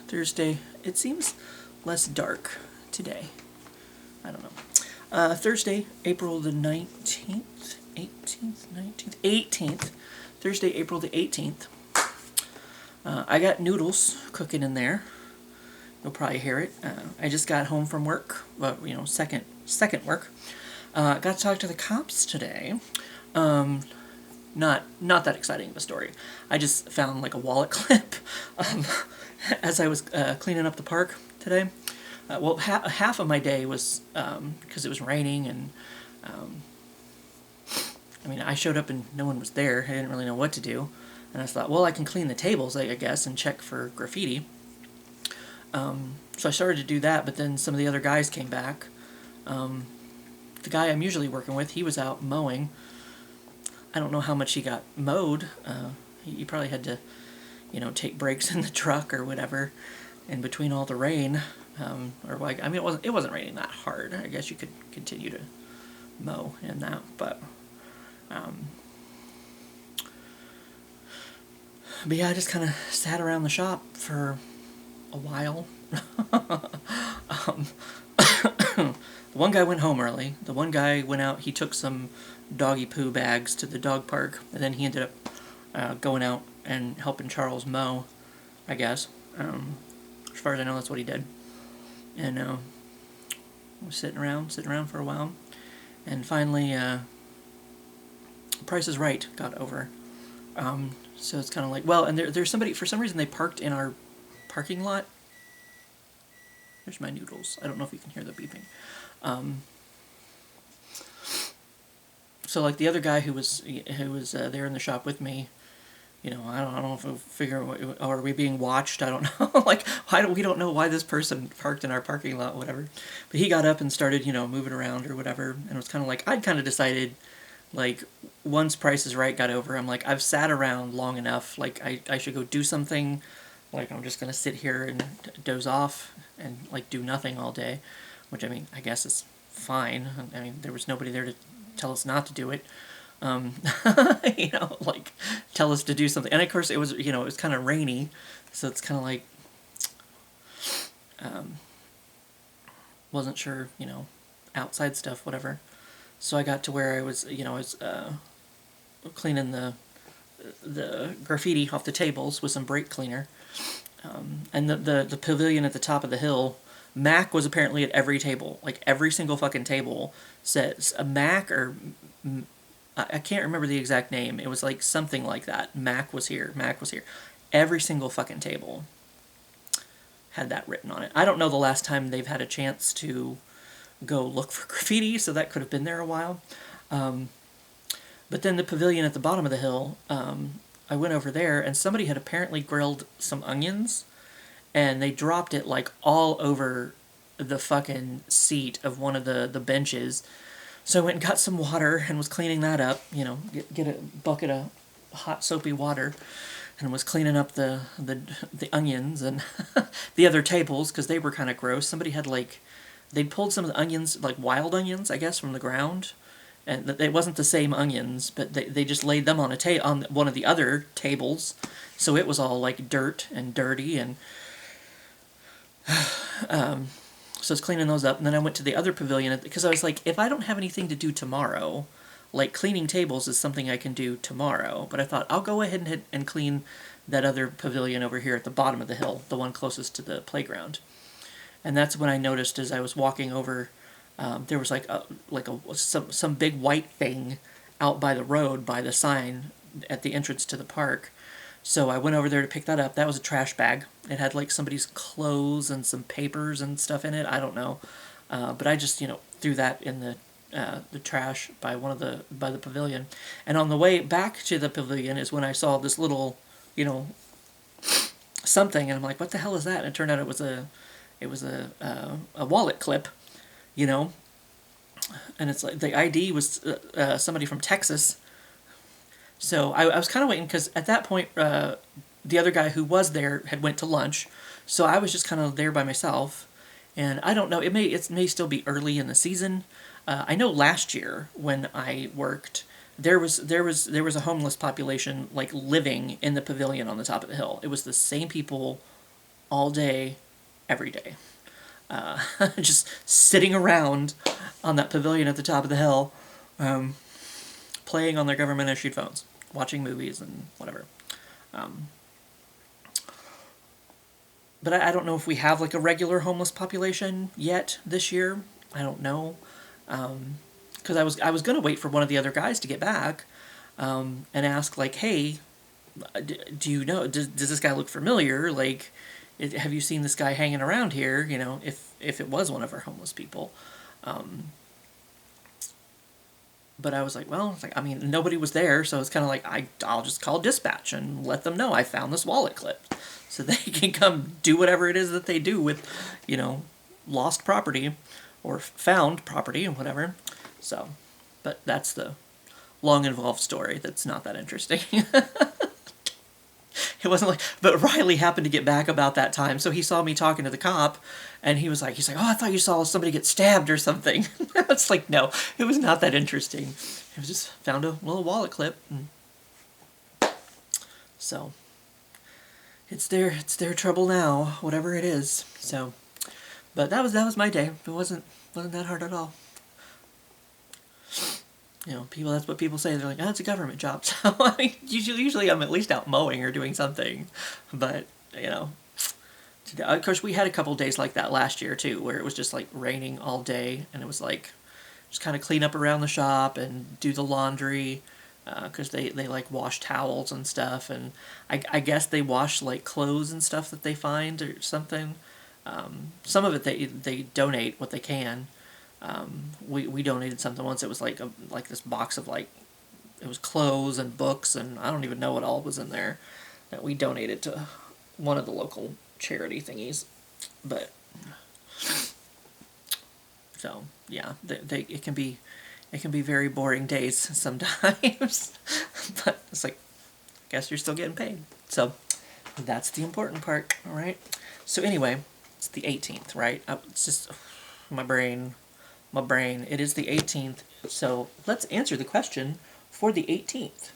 Thursday. It seems less dark today. I don't know. Thursday, April the 19th, 18th, 19th, 18th. Thursday, April the 18th. I got noodles cooking in there. You'll probably hear it. I just got home from work. Well, second work. Got to talk to the cops today. Not that exciting of a story. I just found like a wallet clip as I was cleaning up the park today. Well, half of my day was because it was raining, and I showed up and no one was there. I didn't really know what to do, and I thought, well, I can clean the tables, I guess, and check for graffiti. So I started to do that, but then some of the other guys came back. The guy I'm usually working with, he was out mowing. I don't know how much he got mowed. He probably had to, take breaks in the truck or whatever in between all the rain. It wasn't raining that hard. I guess you could continue to mow in that, but yeah, I just kind of sat around the shop for a while. The one guy went home early. The one guy went out. He took some doggy poo bags to the dog park, and then he ended up going out and helping Charles mow, I guess. As far as I know, that's what he did. And I was sitting around for a while, and finally, Price is Right got over. So it's kind of like, well, and there's somebody, for some reason they parked in our parking lot. There's my noodles. I don't know if you can hear the beeping. So like the other guy who was there in the shop with me, I don't know if we'll figure, are we being watched? I don't know. Like, we don't know why this person parked in our parking lot, whatever. But he got up and started, moving around or whatever, and it was kind of like, I'd kind of decided, like, once Price is Right got over, I'm like, I've sat around long enough, like, I should go do something. Like, I'm just gonna sit here and doze off and, like, do nothing all day, which, I guess is fine. There was nobody there to tell us not to do it. Like, tell us to do something. And of course, it was kind of rainy, so it's kind of like, wasn't sure, outside stuff, whatever. So I got to where I was cleaning the graffiti off the tables with some brake cleaner. And the pavilion at the top of the hill, Mac was apparently at every table. Like, every single fucking table says a Mac, or I can't remember the exact name. It was like something like that. Mac was here. Every single fucking table had that written on it. I don't know the last time they've had a chance to go look for graffiti, so that could have been there a while. But then the pavilion at the bottom of the hill, I went over there, and somebody had apparently grilled some onions, and they dropped it, like, all over the fucking seat of one of the benches. So I went and got some water and was cleaning that up, get a bucket of hot soapy water, and was cleaning up the onions and the other tables, because they were kind of gross. Somebody had, like, they'd pulled some of the onions, like wild onions, I guess, from the ground. And it wasn't the same onions, but they just laid them on on one of the other tables, so it was all like dirt and dirty, and so I was cleaning those up. And then I went to the other pavilion, because I was like, if I don't have anything to do tomorrow, like, cleaning tables is something I can do tomorrow. But I thought, I'll go ahead and clean that other pavilion over here at the bottom of the hill, the one closest to the playground. And that's when I noticed, as I was walking over, there was some big white thing out by the road, by the sign at the entrance to the park. So I went over there to pick that up. That was a trash bag. It had, like, somebody's clothes and some papers and stuff in it. I don't know, but I just threw that in the trash by the pavilion. And on the way back to the pavilion is when I saw this little something, and I'm like, what the hell is that? And it turned out it was a wallet clip. And it's like the ID was somebody from Texas. So I was kind of waiting, because at that point the other guy who was there had went to lunch, so I was just kind of there by myself. And I don't know, it may still be early in the season. I know last year when I worked, there was a homeless population, like, living in the pavilion on the top of the hill. It was the same people all day, every day. Just sitting around on that pavilion at the top of the hill, playing on their government-issued phones, watching movies and whatever. But I don't know if we have like a regular homeless population yet this year. I don't know, because I was gonna wait for one of the other guys to get back, and ask like, hey, do you know? Does this guy look familiar? Like, have you seen this guy hanging around here? You know, if it was one of our homeless people. But I was like, well, it's like, I mean, nobody was there, so it's kind of like, I'll just call dispatch and let them know I found this wallet clipped, so they can come do whatever it is that they do with, you know, lost property or found property and whatever. So, but that's the long involved story. That's not that interesting. It wasn't like, but Riley happened to get back about that time, so he saw me talking to the cop, and he's like, oh, I thought you saw somebody get stabbed or something. It's like, no, it was not that interesting. It was just found a little wallet clip, and so it's their trouble now, whatever it is. So, but that was my day. It wasn't that hard at all. You know, people. That's what people say. They're like, "Oh, it's a government job." So I mean, usually I'm at least out mowing or doing something. But you know, of course, we had a couple days like that last year too, where it was just like raining all day, and it was like just kind of clean up around the shop and do the laundry, because they like wash towels and stuff, and I guess they wash like clothes and stuff that they find or something. Some of it they donate what they can. We donated something once. It was like this box of like, it was clothes and books and I don't even know what all was in there, that we donated to one of the local charity thingies. But so yeah, it can be very boring days sometimes. But it's like, I guess you're still getting paid. So that's the important part, all right? So anyway, it's the 18th, right? It's just my brain. It is the 18th, so let's answer the question for the 18th.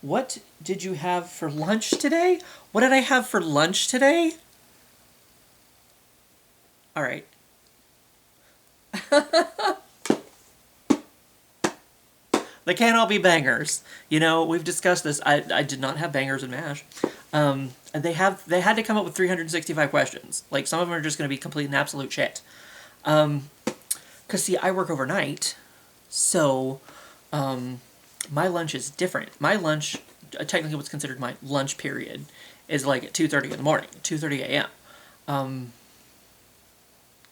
What did you have for lunch today? What did I have for lunch today? All right. They can't all be bangers. You know, we've discussed this. I did not have bangers and mash. And they had to come up with 365 questions. Like, some of them are just going to be complete and absolute shit. Because, see, I work overnight, so my lunch is different. My lunch, technically what's considered my lunch period, is like at 2:30 in the morning, 2:30 a.m.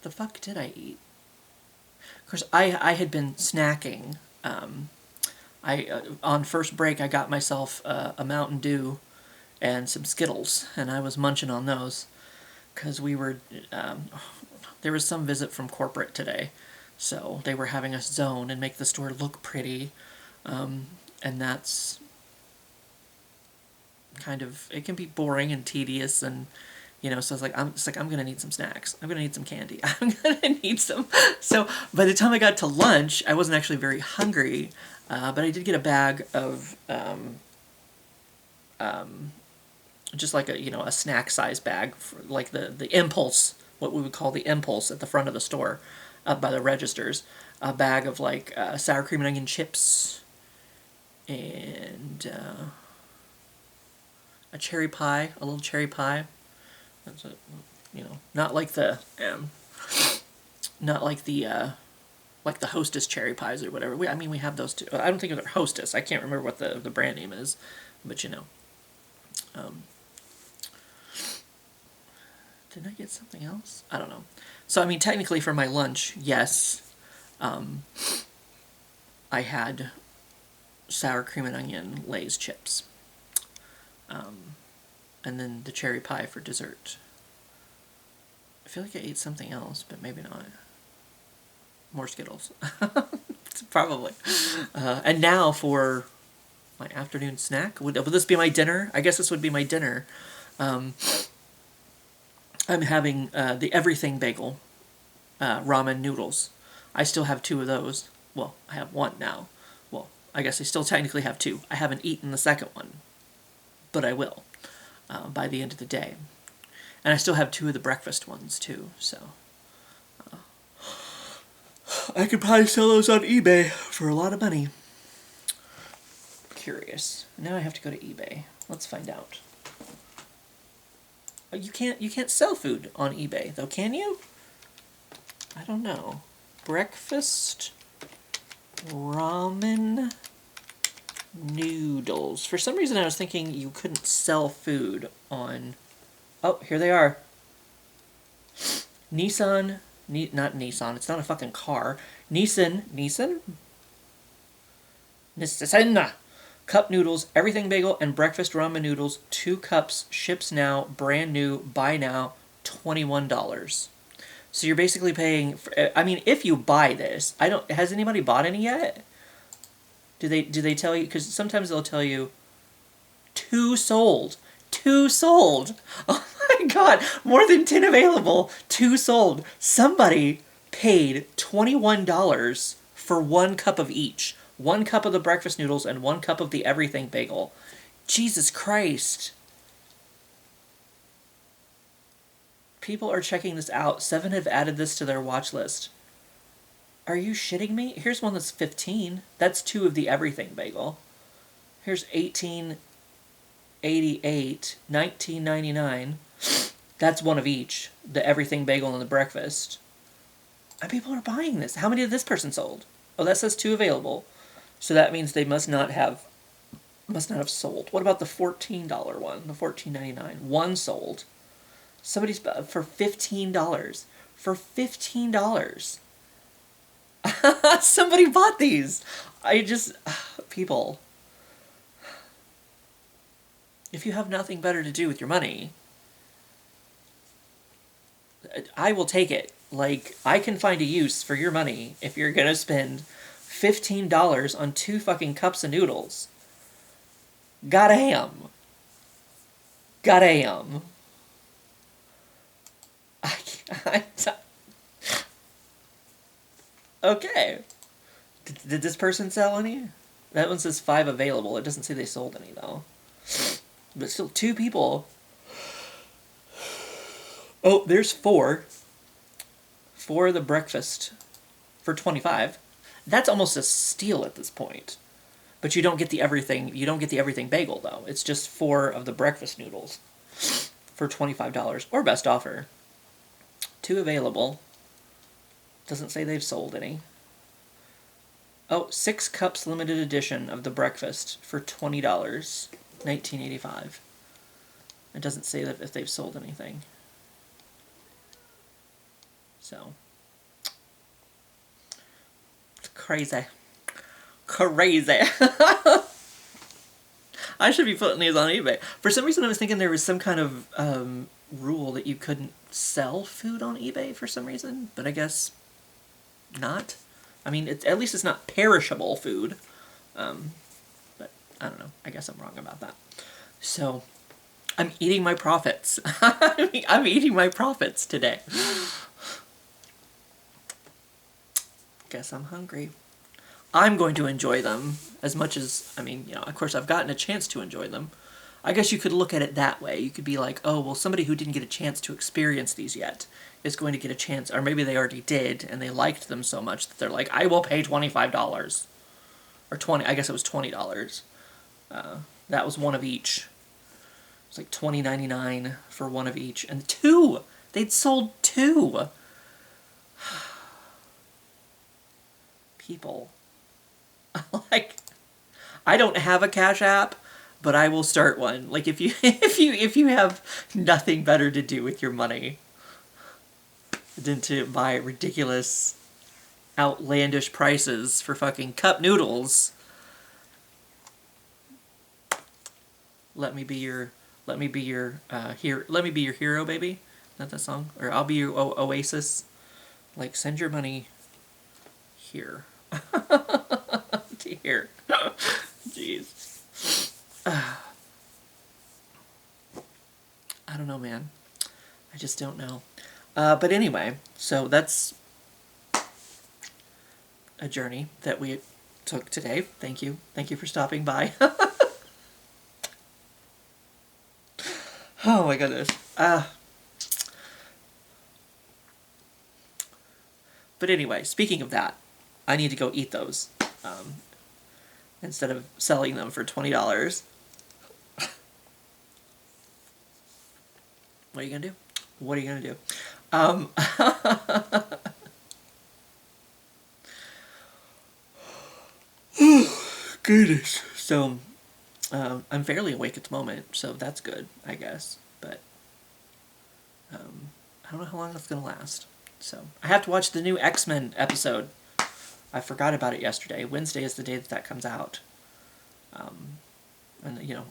The fuck did I eat? Of course, I had been snacking. On first break, I got myself a Mountain Dew and some Skittles, and I was munching on those, because we were, there was some visit from corporate today. So they were having us zone and make the store look pretty, and that's kind of, it can be boring and tedious, and you know, so it's like I'm gonna need some snacks. I'm gonna need some candy. I'm gonna need some. So by the time I got to lunch, I wasn't actually very hungry, but I did get a bag of just like a snack size bag, for like the impulse, what we would call the impulse at the front of the store. Up by the registers, a bag of like sour cream and onion chips, and a cherry pie, a little cherry pie. That's not like the Hostess cherry pies or whatever. We have those too. I don't think they're Hostess. I can't remember what the brand name is, but Did I get something else? I don't know. So, I mean, technically for my lunch, yes, I had sour cream and onion Lay's chips. And then the cherry pie for dessert. I feel like I ate something else, but maybe not. More Skittles. Probably. And now for my afternoon snack. Would this be my dinner? I guess this would be my dinner. I'm having the everything bagel, ramen noodles. I still have 2 of those. Well, I have 1 now. Well, I guess I still technically have 2. I haven't eaten the second one, but I will by the end of the day. And I still have 2 of the breakfast ones too, so I could probably sell those on eBay for a lot of money. Curious. Now I have to go to eBay. Let's find out. You can't sell food on eBay though, can you? I don't know. Breakfast ramen noodles. For some reason I was thinking you couldn't sell food on... Oh, here they are. Nissan... not Nissan, it's not a fucking car. Nissan... Cup noodles, everything bagel, and breakfast ramen noodles. 2 cups, ships now, brand new, buy now, $21. So you're basically paying... I mean, if you buy this... Has anybody bought any yet? Do they tell you? Because sometimes they'll tell you 2 sold. 2 sold. Oh my god, more than 10 available. 2 sold. Somebody paid $21 for 1 cup of each. 1 cup of the breakfast noodles and 1 cup of the everything bagel. Jesus Christ. People are checking this out. 7 have added this to their watch list. Are you shitting me? Here's one that's 15. That's 2 of the everything bagel. Here's 1888, 1999. That's 1 of each. The everything bagel and the breakfast. And people are buying this. How many did this person sold? Oh, that says 2 available. So that means they must not have sold. What about the $14 one? The $14.99. 1 sold. Somebody's for $15. For $15. Somebody bought these. People. If you have nothing better to do with your money, I will take it. Like, I can find a use for your money if you're gonna spend $15 on 2 fucking cups of noodles. Goddamn. Okay. Did this person sell any? That one says 5 available. It doesn't say they sold any, though. But still, 2 people. Oh, there's 4. 4 of the breakfast for 25. That's almost a steal at this point. But you don't get the everything bagel, though. It's just 4 of the breakfast noodles for $25, or best offer. 2 available. Doesn't say they've sold any. Oh, 6 cups limited edition of the breakfast for $20, $19.85. It doesn't say that if they've sold anything. So, it's crazy. I should be putting these on eBay. For some reason I was thinking there was some kind of rule that you couldn't sell food on eBay for some reason, but I guess not. I mean, at least it's not perishable food. But I don't know. I guess I'm wrong about that. So, I'm eating my profits. I'm eating my profits today. Guess I'm hungry. I'm going to enjoy them as much as, I mean, you know, of course I've gotten a chance to enjoy them. I guess you could look at it that way. You could be like, oh, well, somebody who didn't get a chance to experience these yet is going to get a chance, or maybe they already did, and they liked them so much that they're like, I will pay $25. Or 20, I guess it was $20. That was 1 of each. It was like $20.99 for 1 of each. And 2! They'd sold 2! People. Like, I don't have a Cash App, but I will start one. Like, if you have nothing better to do with your money than to buy ridiculous, outlandish prices for fucking cup noodles, let me be your hero, baby. Is that the song? Or I'll be your oasis. Like, send your money here. To here. Jeez. I don't know, man. I just don't know. But anyway, so that's a journey that we took today. Thank you. Thank you for stopping by. Oh my goodness. But anyway, speaking of that, I need to go eat those instead of selling them for $20. What are you gonna do? What are you gonna do? Goodness. So, I'm fairly awake at the moment, so that's good, I guess. But I don't know how long that's gonna last. So I have to watch the new X-Men episode. I forgot about it yesterday. Wednesday is the day that comes out. And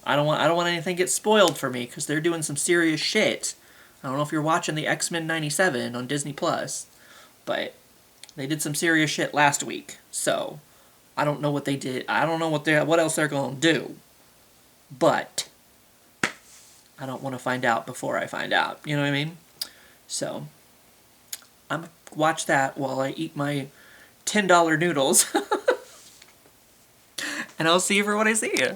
I don't want anything to get spoiled for me because they're doing some serious shit. I don't know if you're watching the X-Men '97 on Disney Plus, but they did some serious shit last week. So I don't know what they did. I don't know what else they're gonna do. But I don't want to find out before I find out. You know what I mean? So I'm gonna watch that while I eat my $10 noodles. And I'll see you for when I see you.